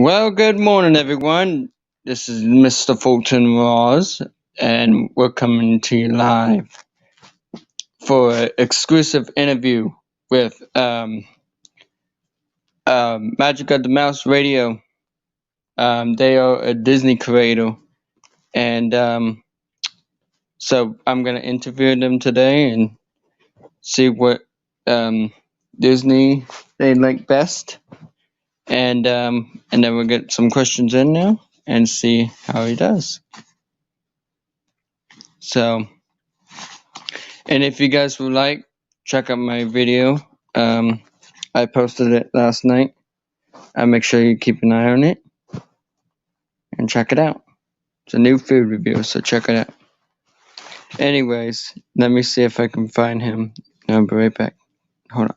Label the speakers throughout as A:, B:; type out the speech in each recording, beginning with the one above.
A: Well, good morning, everyone. This is Mr. Fulton Ross, and we're coming to you live for an exclusive interview with Magic of the Mouse Radio. They are a Disney creator, and so I'm gonna interview them today and see what Disney they like best, and then we'll get some questions in now and see how he does. So. And if you guys would like, check out my video. I posted it last night. Make sure you keep an eye on it and check it out. It's a new food review, so check it out. Anyways, let me see if I can find him. I'll be right back. Hold on.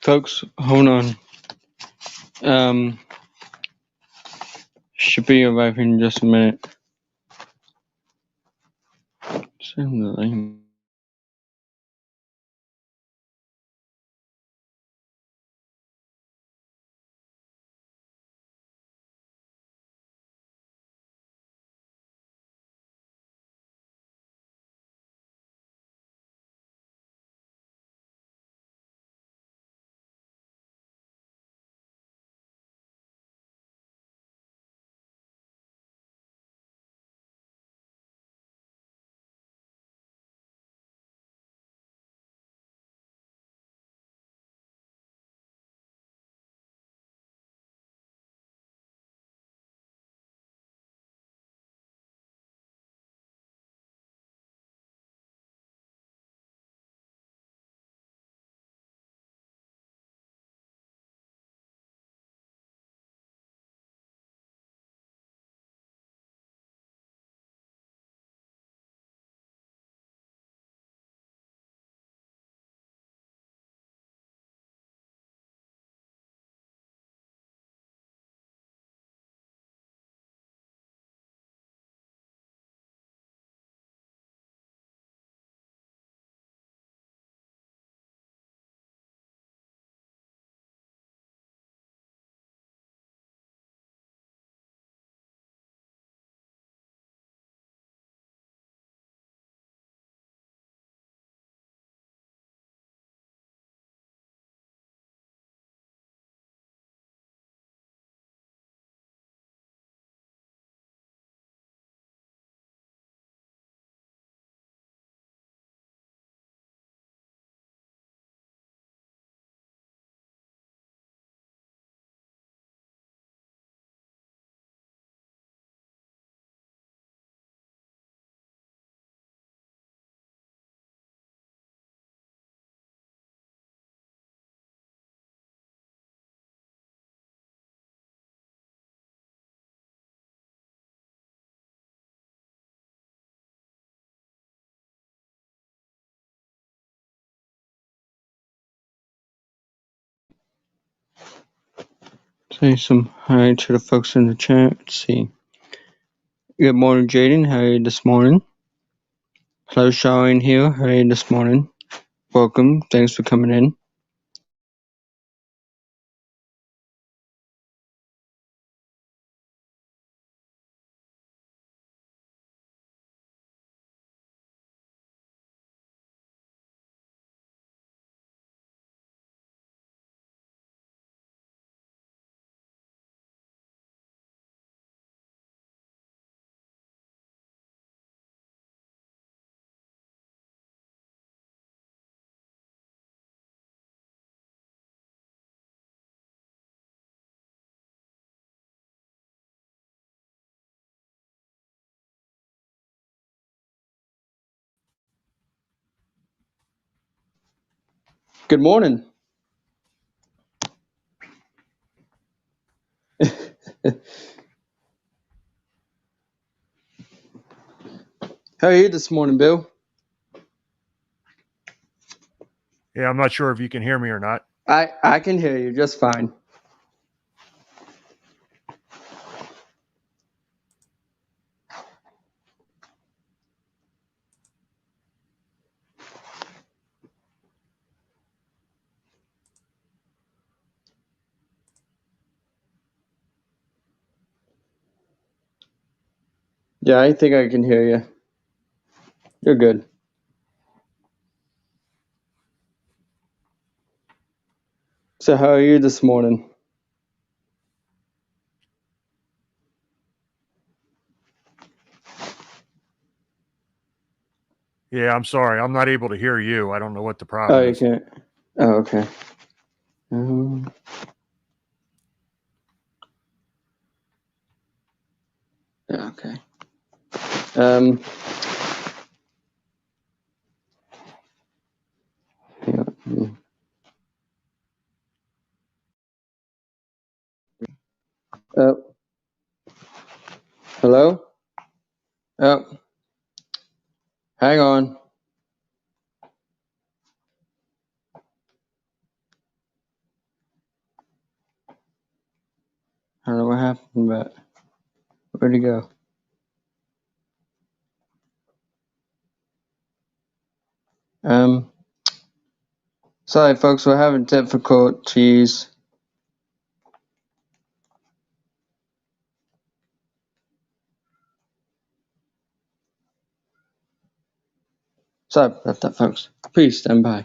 A: Folks, hold on. Should be arriving in just a minute. Send the link. say some hi to the folks in the chat. Let's see. Good morning, Jaden. How are you this morning? Hello, Charlene here. How are you this morning? Welcome. Thanks for coming in. Good morning. How are you this morning, Bill?
B: Yeah, I'm not sure if you can hear me or not.
A: I can hear you just fine. Yeah, I think I can hear you. You're good. So how are you this morning?
B: Yeah, I'm sorry. I'm not able to hear you. I don't know what the problem
A: Oh, you
B: is.
A: can't. Oh, okay. Yeah, okay. Yeah. Hello? Oh, hang on. I don't know what happened, but where'd he go? Sorry, folks, we're having difficulties. Sorry about that, folks. Please stand by.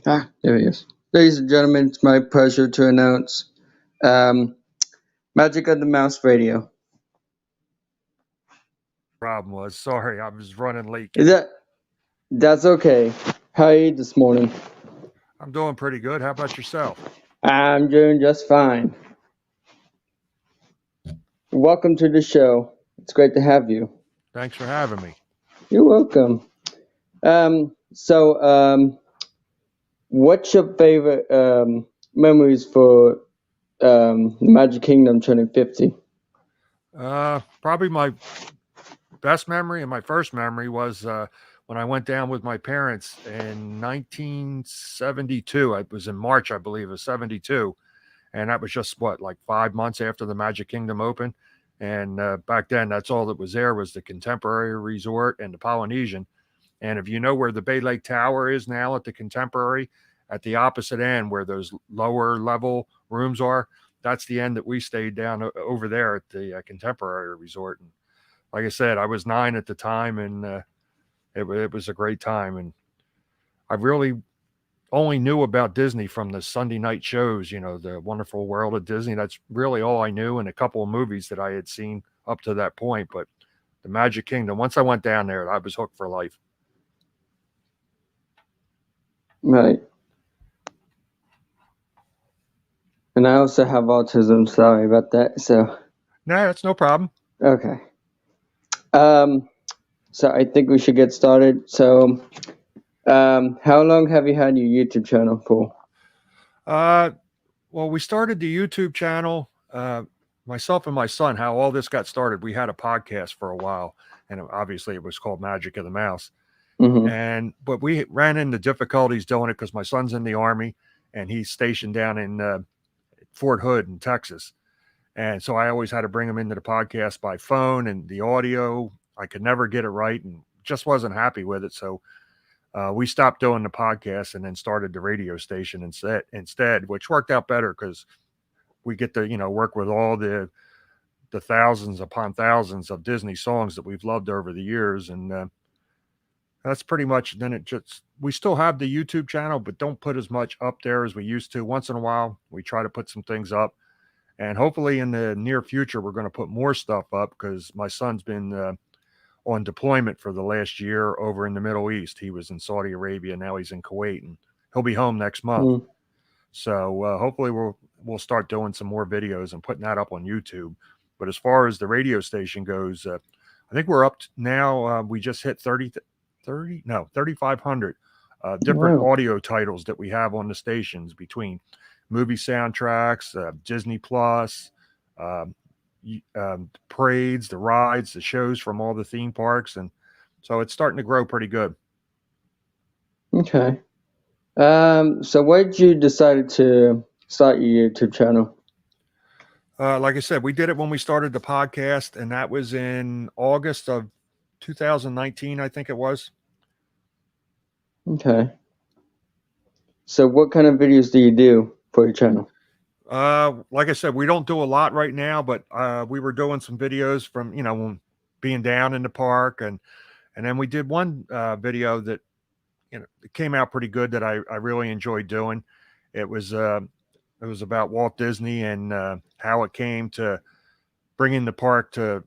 A: Ah, there he is. Ladies and gentlemen, it's my pleasure to announce Magic of the Mouse Radio.
B: Problem was, sorry, I was running late.
A: That's okay. How are you this morning?
B: I'm doing pretty good. How about yourself?
A: I'm doing just fine. Welcome to the show. It's great to have you.
B: Thanks for having me.
A: You're welcome. What's your favorite memories for Magic Kingdom turning 50?
B: Probably my best memory and my first memory was when I went down with my parents in 1972. It was in March, I believe, of 72. And that was just like 5 months after the Magic Kingdom opened. And back then, that's all that was there was the Contemporary Resort and the Polynesian. And if you know where the Bay Lake Tower is now at the Contemporary, at the opposite end where those lower level rooms are, that's the end that we stayed down over there at the Contemporary Resort. And like I said, I was 9 at the time, and it was a great time. And I really only knew about Disney from the Sunday night shows, the Wonderful World of Disney. That's really all I knew, and a couple of movies that I had seen up to that point. But the Magic Kingdom, once I went down there, I was hooked for life.
A: Right. And I also have autism. Sorry about that. So.
B: Nah, that's no problem.
A: Okay. So I think we should get started. So, How long have you had your YouTube channel for?
B: Well, we started the YouTube channel, myself and my son, how all this got started. We had a podcast for a while, and obviously it was called Magic of the Mouse. But we ran into difficulties doing it because my son's in the Army and he's stationed down in Fort Hood in Texas. And so I always had to bring him into the podcast by phone, and the audio, I could never get it right and just wasn't happy with it. So we stopped doing the podcast and then started the radio station instead, which worked out better because we get to, work with all the thousands upon thousands of Disney songs that we've loved over the years. And that's pretty much, then we still have the YouTube channel, but don't put as much up there as we used to. Once in a while, we try to put some things up. And hopefully in the near future, we're going to put more stuff up because my son's been on deployment for the last year over in the Middle East. He was in Saudi Arabia. Now he's in Kuwait, and he'll be home next month. So hopefully we'll start doing some more videos and putting that up on YouTube. But as far as the radio station goes, I think we're up now. We just hit 3,500 different audio titles that we have on the stations between movie soundtracks, Disney Plus, parades, the rides, the shows from all the theme parks. And so it's starting to grow pretty good.
A: Okay. So why did you decide to start your YouTube channel?
B: Like I said, we did it when we started the podcast, and that was in August of 2019, I think it was.
A: Okay. So what kind of videos do you do for your channel?
B: Like I said, we don't do a lot right now, but we were doing some videos from, being down in the park, and then we did one video that, it came out pretty good that I really enjoyed doing. It was about Walt Disney and how it came to bringing the park to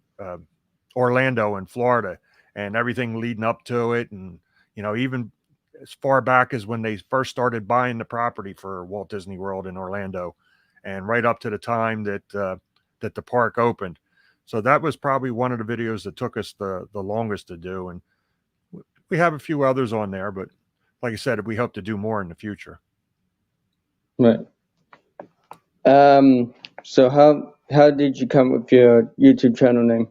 B: Orlando in Florida and everything leading up to it. And, even as far back as when they first started buying the property for Walt Disney World in Orlando, and right up to the time that the park opened. So that was probably one of the videos that took us the longest to do. And we have a few others on there, but like I said, we hope to do more in the future.
A: Right. So how did you come up with your YouTube channel name?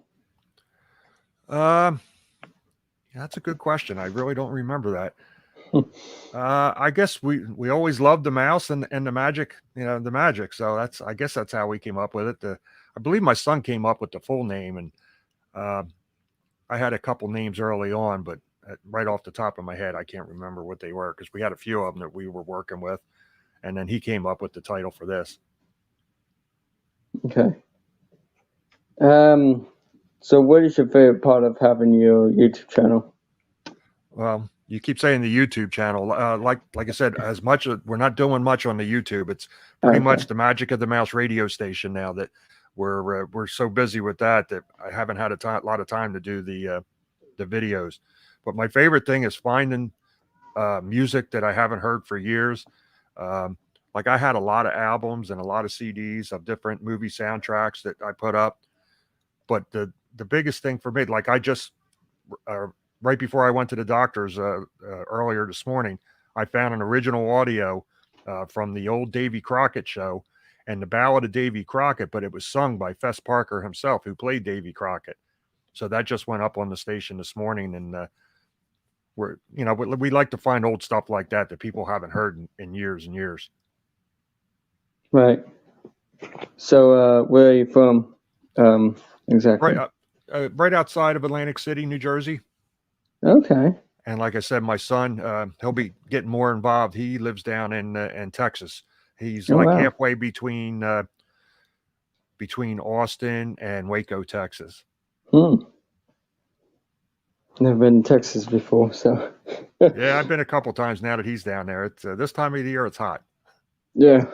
B: That's a good question. I really don't remember that. I guess we always loved the mouse and the magic, the magic. So I guess that's how we came up with it. I believe my son came up with the full name, and I had a couple names early on, but right off the top of my head, I can't remember what they were because we had a few of them that we were working with, and then he came up with the title for this.
A: Okay. So what is your favorite part of having your YouTube channel?
B: Well, you keep saying the YouTube channel. Like I said, as much as we're not doing much on the YouTube, it's pretty much the Magic of the Mouse radio station now that we're so busy with that I haven't had a lot of time to do the videos. But my favorite thing is finding music that I haven't heard for years. Like I had a lot of albums and a lot of CDs of different movie soundtracks that I put up. But the biggest thing for me, like I just right before I went to the doctor's earlier this morning, I found an original audio from the old Davy Crockett show and the Ballad of Davy Crockett, but it was sung by Fess Parker himself, who played Davy Crockett. So that just went up on the station this morning, and we like to find old stuff like that people haven't heard in years and years.
A: Right. So where are you from? Exactly.
B: Right outside of Atlantic City, New Jersey.
A: Okay.
B: And like I said, my son, he'll be getting more involved. He lives down in Texas. He's halfway between Austin and Waco, Texas.
A: Never been to Texas before, so.
B: Yeah, I've been a couple times now that he's down there. It's this time of the year, it's hot.
A: Yeah.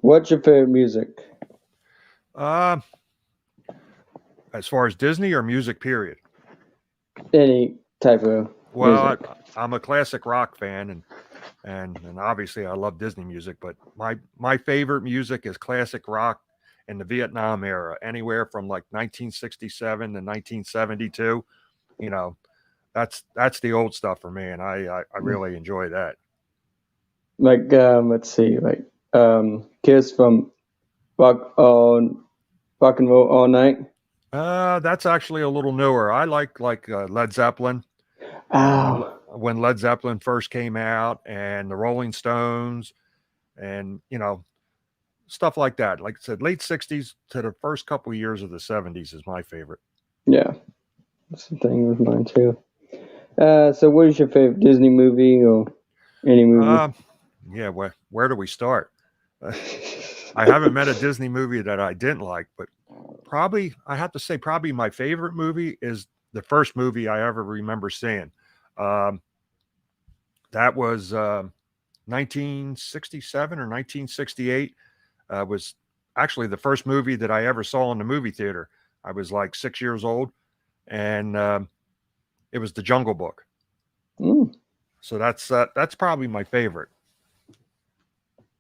A: What's your favorite music?
B: As far as Disney or music, period?
A: Any type of music.
B: I'm a classic rock fan, and obviously I love Disney music, but my favorite music is classic rock in the Vietnam era, anywhere from like 1967 to 1972. that's the old stuff for me, and I really enjoy that.
A: Like let's see, like Kiss from Rock and Roll All Night.
B: That's actually a little newer. I like Led Zeppelin.
A: Oh,
B: When Led Zeppelin first came out, and the Rolling Stones, and stuff like that. Like I said, late '60s to the first couple of years of the '70s is my favorite.
A: yeah, that's the thing with mine too. So what is your favorite Disney movie or any movie?
B: Yeah, where do we start? I haven't met a Disney movie that I didn't like, but probably I have to say probably my favorite movie is the first movie I ever remember seeing. Um, that was 1967 or 1968. Was actually the first movie that I ever saw in the movie theater. I was like 6 years old, and it was The Jungle Book.
A: Mm.
B: So that's probably my favorite.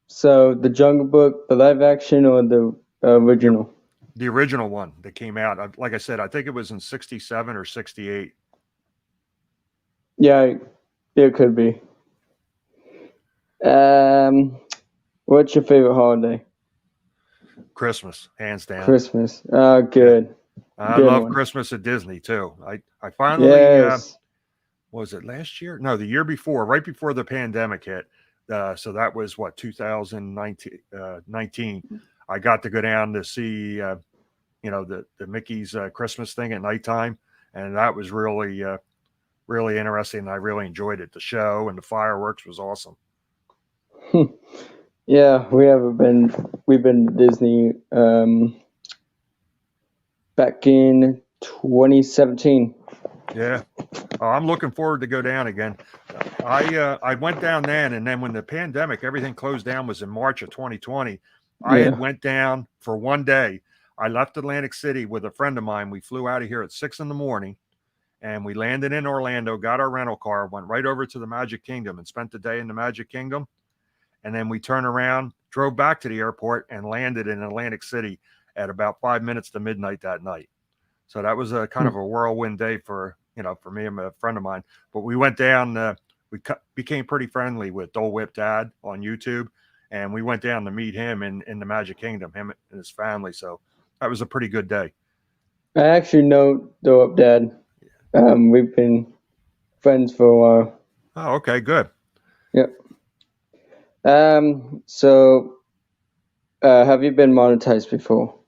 A: So the Jungle Book, the live action or the original?
B: The original one that came out. Like I said, I think it was in '67 or '68.
A: Yeah, it could be. What's your favorite holiday?
B: Christmas, hands down.
A: Christmas. Oh, good.
B: I
A: Good
B: love
A: one.
B: Christmas at Disney too. I finally
A: Yes.
B: was it last year? No, the year before, right before the pandemic hit. So that was what 2019. I got to go down to see the Mickey's Christmas thing at nighttime, and that was really really interesting. I really enjoyed it. The show and the fireworks was awesome.
A: Yeah, we've been to Disney back in 2017.
B: Yeah. Oh, I'm looking forward to go down again. I went down then, and then when the pandemic, everything closed down, was in March of 2020. I had went down for one day. I left Atlantic City with a friend of mine. We flew out of here at 6 a.m, and we landed in Orlando, got our rental car, went right over to the Magic Kingdom and spent the day in the Magic Kingdom. And then we turned around, drove back to the airport, and landed in Atlantic City at about 5 minutes to midnight that night. So that was a kind of a whirlwind day for me and a friend of mine. But we went down, became pretty friendly with Dole Whip Dad on YouTube, and we went down to meet him in the Magic Kingdom, him and his family. So that was a pretty good day.
A: I actually know Dole Whip Dad. We've been friends for a while.
B: Oh, okay, good.
A: Yep. So have you been monetized before?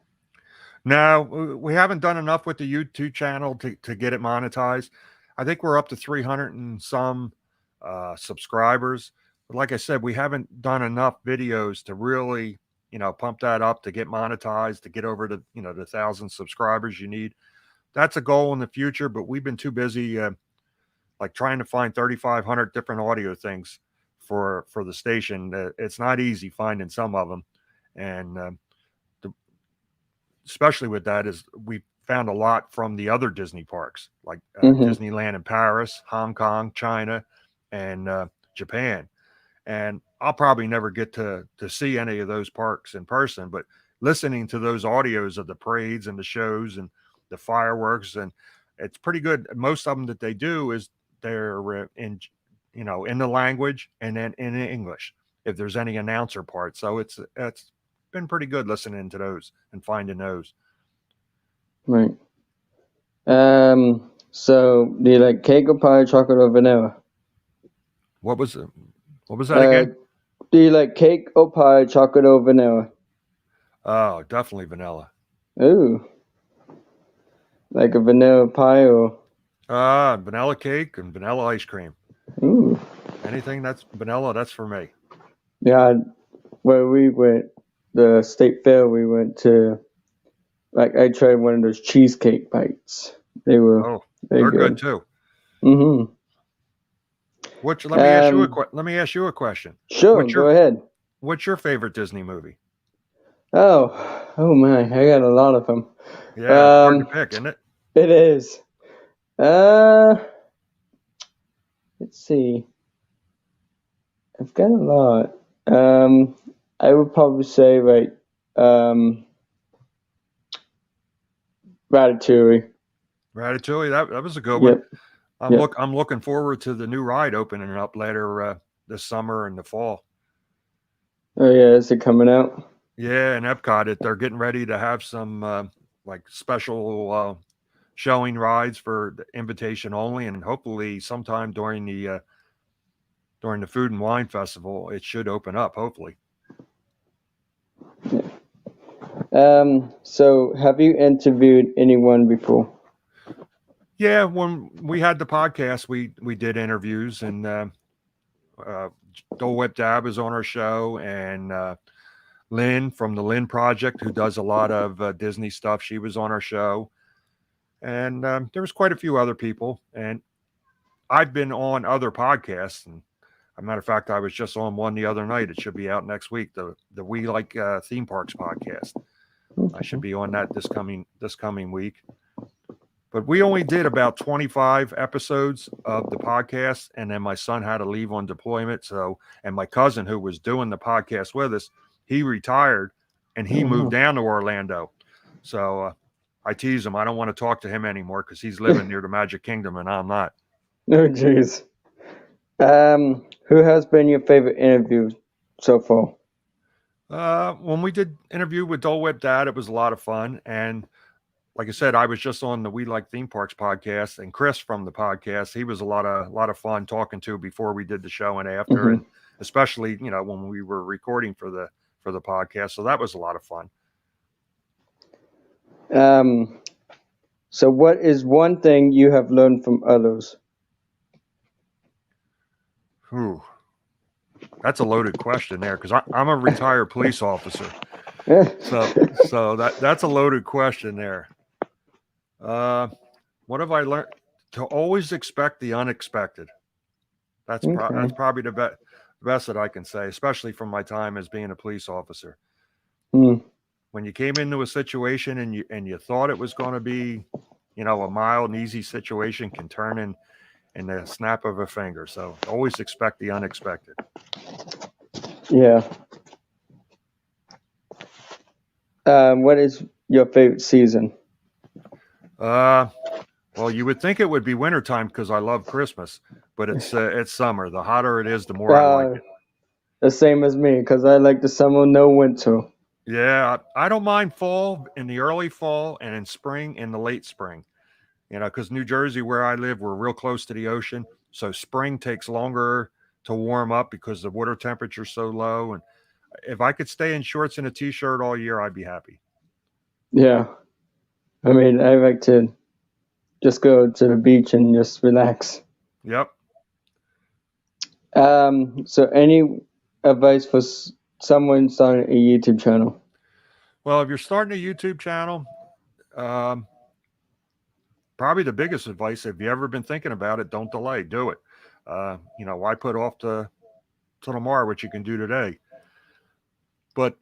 B: No, we haven't done enough with the YouTube channel to get it monetized. I think we're up to 300 and some subscribers. But like I said, we haven't done enough videos to really, pump that up to get monetized, to get over to, the 1,000 subscribers you need. That's a goal in the future, but we've been too busy like trying to find 3,500 different audio things for the station. It's not easy finding some of them. And especially with that is we found a lot from the other Disney parks, like Disneyland in Paris, Hong Kong, China, and Japan. And I'll probably never get to see any of those parks in person, but listening to those audios of the parades and the shows and the fireworks, and it's pretty good. Most of them that they do is they're in the language and then in English if there's any announcer part. So it's been pretty good listening to those and finding those.
A: Right. So do you like cake or pie, chocolate or vanilla?
B: What was that again?
A: Do you like cake or pie, chocolate or vanilla?
B: Oh, definitely vanilla.
A: Ooh. Like a vanilla pie or?
B: Vanilla cake and vanilla ice cream.
A: Ooh.
B: Anything that's vanilla, that's for me.
A: Yeah, where we went, the state fair, we went to, I tried one of those cheesecake bites. They were
B: they're good too.
A: Mm-hmm.
B: Let me ask you a question.
A: Sure, go ahead.
B: What's your favorite Disney movie?
A: Oh my, I got a lot of them.
B: Yeah, it's hard to pick, isn't it?
A: It is. Let's see. I've got a lot. I would probably say Ratatouille.
B: Ratatouille, that was a good one. I'm looking forward to the new ride opening up later this summer and the fall.
A: Oh yeah, is it coming out?
B: Yeah, and Epcot, they're getting ready to have some like special showing rides for the invitation only, and hopefully sometime during the Food and Wine Festival, it should open up. Hopefully.
A: So have you interviewed anyone before?
B: Yeah, when we had the podcast, we did interviews, and Dole Whip Dab is on our show, and Lynn from the Lynn Project, who does a lot of Disney stuff, she was on our show, and there was quite a few other people, and I've been on other podcasts, and as a matter of fact, I was just on one the other night. It should be out next week. The We Like Theme Parks podcast. I should be on that this coming week. But we only did about 25 episodes of the podcast, and then my son had to leave on deployment. So, and my cousin who was doing the podcast with us, he retired and he moved down to Orlando. So I tease him. I don't want to talk to him anymore because he's living near the Magic Kingdom and I'm not.
A: Oh, jeez. Who has been your favorite interview so far?
B: When we did interview with Dole Whip Dad, it was a lot of fun. And like I said, I was just on the We Like Theme Parks podcast, and Chris from the podcast, he was a lot of fun talking to before we did the show and after, and especially, when we were recording for the podcast. So that was a lot of fun.
A: So what is one thing you have learned from others?
B: Ooh, that's a loaded question there, because I'm a retired police officer. So that's a loaded question there. What have I learned? To always expect the unexpected. That's probably the best that I can say, especially from my time as being a police officer. When you came into a situation and you thought it was going to be, a mild and easy situation, can turn in the snap of a finger. So always expect the unexpected.
A: Yeah. What is your favorite season?
B: Well, you would think it would be wintertime because I love Christmas, but it's summer. The hotter it is, the more I like it.
A: The same as me, because I like the summer, no winter.
B: Yeah, I don't mind fall, in the early fall, and in spring, in the late spring. Because New Jersey, where I live, we're real close to the ocean, so spring takes longer to warm up because the water temperature's so low. And if I could stay in shorts and a t-shirt all year, I'd be happy.
A: Yeah, I mean, I like to just go to the beach and just relax.
B: Yep.
A: So any advice for someone starting a YouTube channel?
B: Well, if you're starting a YouTube channel, probably the biggest advice, if you've ever been thinking about it, don't delay, do it. Why put off to tomorrow what you can do today? But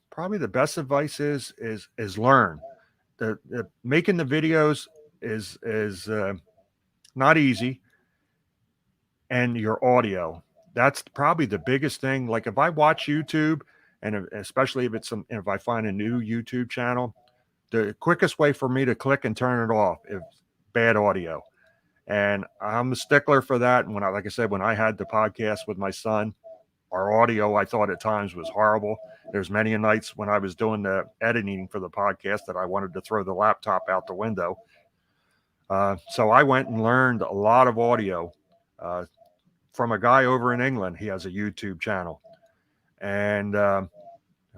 B: probably the best advice is learn. The making the videos is not easy, and your audio, that's probably the biggest thing. Like if I watch YouTube, and especially if I find a new YouTube channel, the quickest way for me to click and turn it off is bad audio. And I'm a stickler for that. And like I said, when I had the podcast with my son, our audio, I thought at times was horrible. There's many nights when I was doing the editing for the podcast that I wanted to throw the laptop out the window. So I went and learned a lot of audio from a guy over in England. He has a YouTube channel, and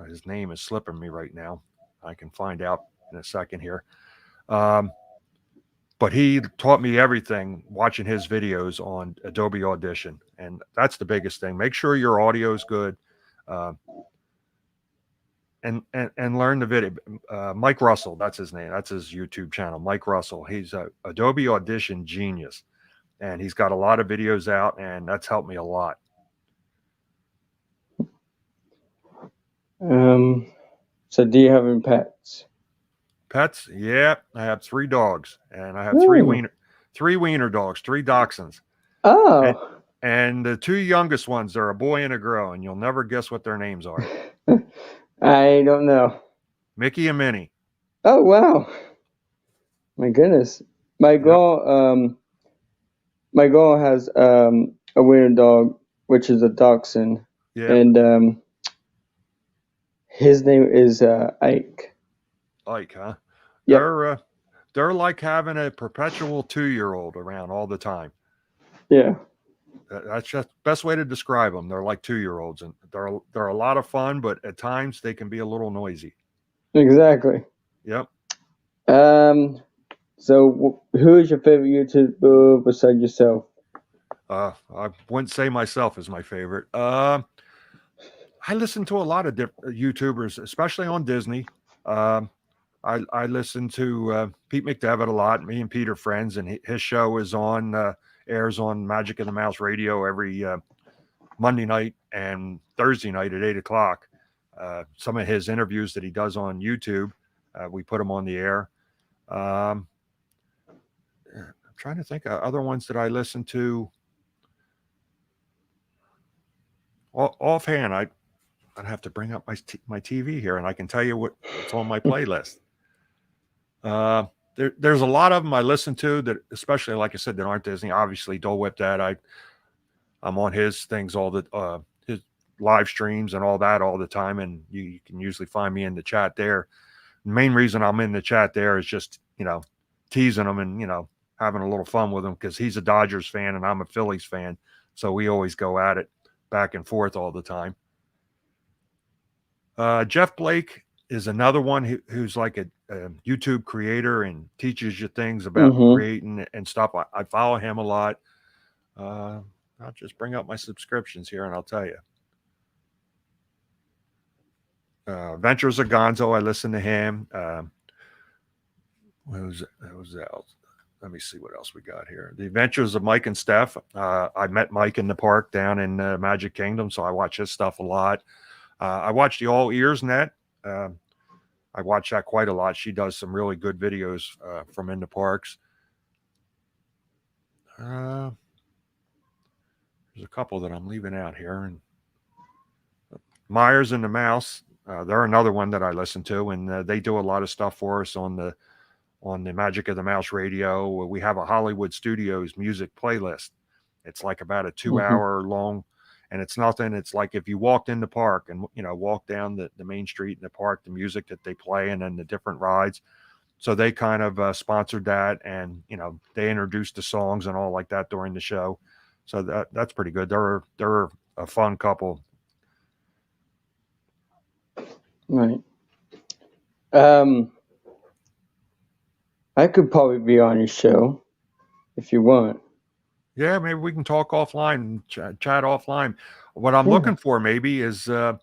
B: his name is slipping me right now. I can find out in a second here. But he taught me everything watching his videos on Adobe Audition. And that's the biggest thing. Make sure your audio is good. And learn the video. Mike Russell, that's his name. That's his YouTube channel, Mike Russell. He's a Adobe Audition genius. And he's got a lot of videos out, and that's helped me a lot.
A: So do you have any pets?
B: Pets? Yeah, I have 3 dogs, and I have 3 wiener dogs, 3 dachshunds.
A: Oh.
B: And the 2 youngest ones are a boy and a girl, and you'll never guess what their names are.
A: I don't know.
B: Mickey and Minnie.
A: Oh, wow. My goodness. My girl, my girl has a wiener dog, which is a dachshund,
B: Yeah,
A: and his name is Ike.
B: Ike, huh?
A: Yep,
B: They're like having a perpetual 2-year-old around all the time.
A: yeah,
B: That's just the best way to describe them. They're like 2-year-olds, and they're a lot of fun, but at times they can be a little noisy.
A: exactly.
B: Yep.
A: So who is your favorite YouTuber besides yourself?
B: I wouldn't say myself is my favorite. I listen to a lot of different YouTubers, especially on Disney. Um, I listen to Pete McDevitt a lot. Me and Pete are friends, and his show is on airs on Magic of the Mouse Radio every Monday night and Thursday night at 8 o'clock. Some of his interviews that he does on YouTube, we put them on the air. I'm trying to think of other ones that I listen to. Offhand, I'd have to bring up my TV here, and I can tell you what's on my playlist. There's a lot of them I listen to that, especially like I said, that aren't Disney. Obviously, Dole Whip Dad. I'm on his things all the his live streams and all that all the time, and you can usually find me in the chat there. The main reason I'm in the chat there is just teasing him and having a little fun with him, because he's a Dodgers fan and I'm a Phillies fan, so we always go at it back and forth all the time. Jeff Blake is another one who's like a YouTube creator and teaches you things about creating and stuff. I follow him a lot. I'll just bring up my subscriptions here and I'll tell you. Ventures of Gonzo, I listen to him. What was else? Let me see what else we got here. The Adventures of Mike and Steph. I met Mike in the park down in Magic Kingdom, so I watch his stuff a lot. I watch the All Ears Net. I watch that quite a lot. She does some really good videos from in the parks. There's a couple that I'm leaving out here. And Myers and the Mouse, they're another one that I listen to, and they do a lot of stuff for us on the Magic of the Mouse Radio. We have a Hollywood Studios music playlist. It's like about a 2-hour long, and it's nothing. It's like if you walked in the park and walk down the main street in the park, the music that they play, and then the different rides. So they kind of sponsored that, and they introduced the songs and all like that during the show. So that's pretty good. They're a fun couple.
A: Right. I could probably be on your show if you want.
B: Yeah, maybe we can talk offline and chat offline. What I'm looking for maybe is we're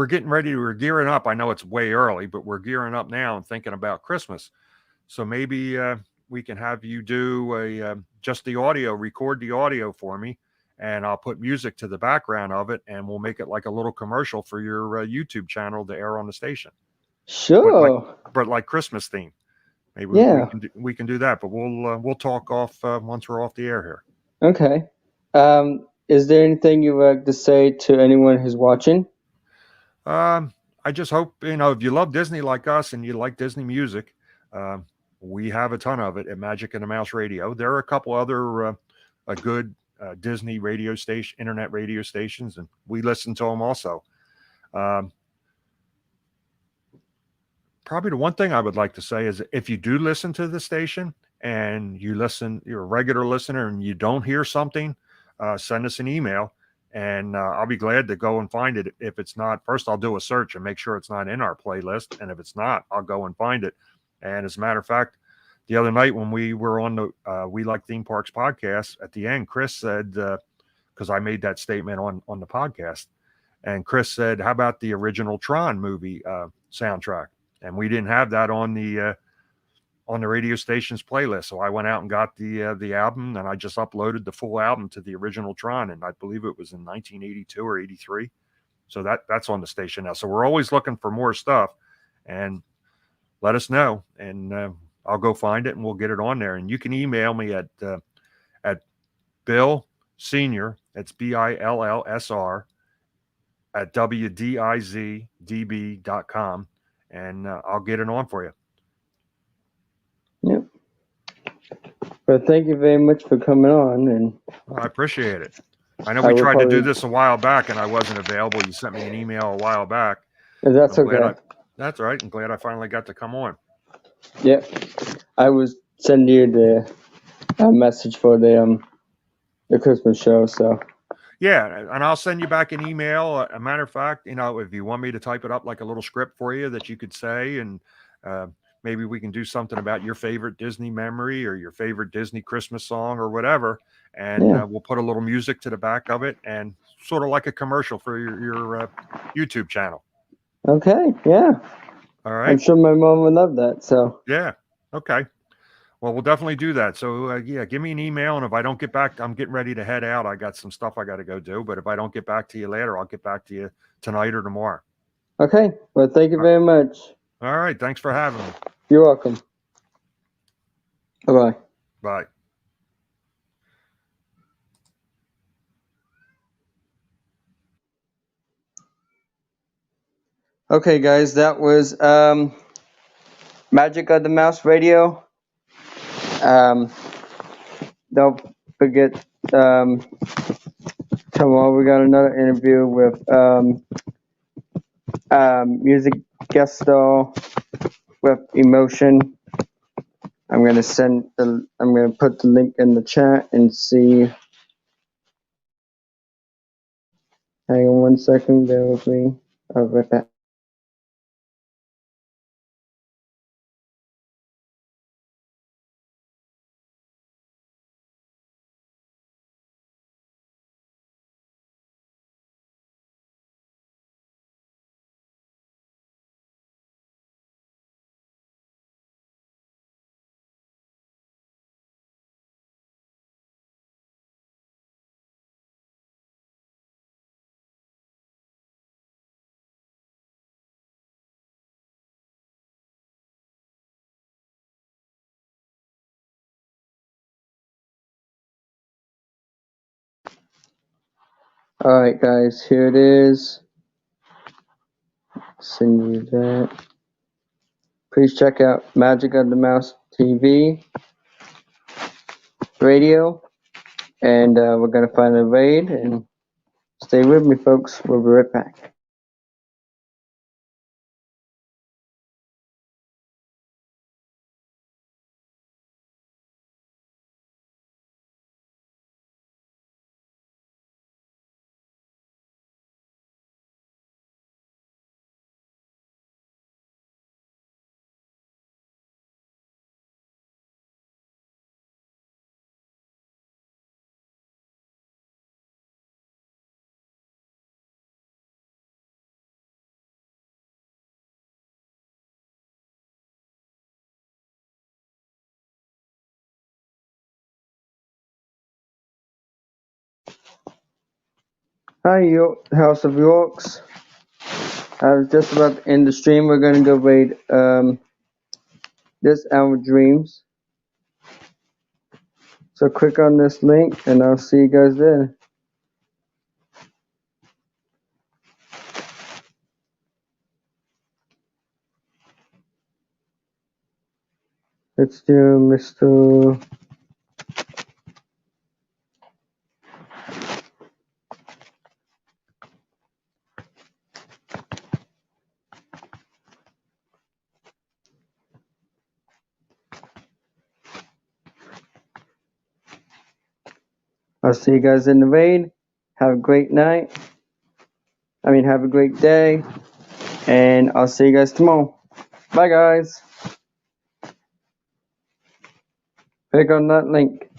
B: getting ready. We're gearing up. I know it's way early, but we're gearing up now and thinking about Christmas. So maybe we can have you do just the audio, record the audio for me, and I'll put music to the background of it, and we'll make it like a little commercial for your YouTube channel to air on the station.
A: Sure.
B: But like Christmas theme. Maybe we can do that, but we'll talk off once we're off the air here.
A: Okay. Is there anything you would like to say to anyone who's watching?
B: I just hope if you love Disney like us and you like Disney music, we have a ton of it at Magic and the Mouse Radio. There are a couple other good Disney radio station, internet radio stations, and we listen to them also. Probably the one thing I would like to say is if you do listen to the station and you're a regular listener and you don't hear something, send us an email and I'll be glad to go and find it. If it's not, first I'll do a search and make sure it's not in our playlist. And if it's not, I'll go and find it. And as a matter of fact, the other night when we were on the We Like Theme Parks podcast, at the end, Chris said, because I made that statement on the podcast, and Chris said, how about the original Tron movie soundtrack? And we didn't have that on the radio station's playlist. So I went out and got the album, and I just uploaded the full album to the original Tron. And I believe it was in 1982 or 83. So that's on the station now. So we're always looking for more stuff, and let us know. And I'll go find it and we'll get it on there. And you can email me at Bill Senior. It's BILLSR at WDIZDB.com. And I'll get it on for you.
A: Yep. But thank you very much for coming on, and
B: I appreciate it. I know
A: I
B: we
A: will
B: tried to do
A: probably-
B: this a while back and I wasn't available. You sent me an email a while back.
A: that's
B: I'm glad
A: okay.
B: that's right. I'm glad I finally got to come on.
A: Yep, I was sending you the message for the Christmas show. So
B: Yeah, and I'll send you back an email. A matter of fact, if you want me to type it up like a little script for you that you could say, and maybe we can do something about your favorite Disney memory or your favorite Disney Christmas song or whatever, and
A: Yeah.
B: we'll put a little music to the back of it, and sort of like a commercial for your YouTube channel.
A: Okay, yeah.
B: All
A: I'm
B: right.
A: sure my mom would love that. So
B: Yeah. Okay. Well, we'll definitely do that. So, yeah, give me an email. And if I don't get back, I'm getting ready to head out. I got some stuff I got to go do. But if I don't get back to you later, I'll get back to you tonight or tomorrow.
A: okay. Well, thank you very much.
B: All right. Thanks for having me.
A: You're welcome. Bye-bye.
B: Bye.
A: Okay, guys, that was Magic of the Mouse Radio. Don't forget, tomorrow we got another interview with music guest star with Emotion. I'm gonna put the link in the chat and see. Hang on one second, bear with me. I'll be right back. Alright, guys, here it is. Send you that. Please check out Magic of the Mouse TV radio, and we're gonna find a raid, and stay with me, folks. We'll be right back. Hi, House of Yorks. I was just about to end the stream. We're gonna go raid this Our Dreams. So click on this link, and I'll see you guys there. Let's do Mr. I'll see you guys in the raid. Have a great night. Have a great day. And I'll see you guys tomorrow. Bye, guys. Click on that link.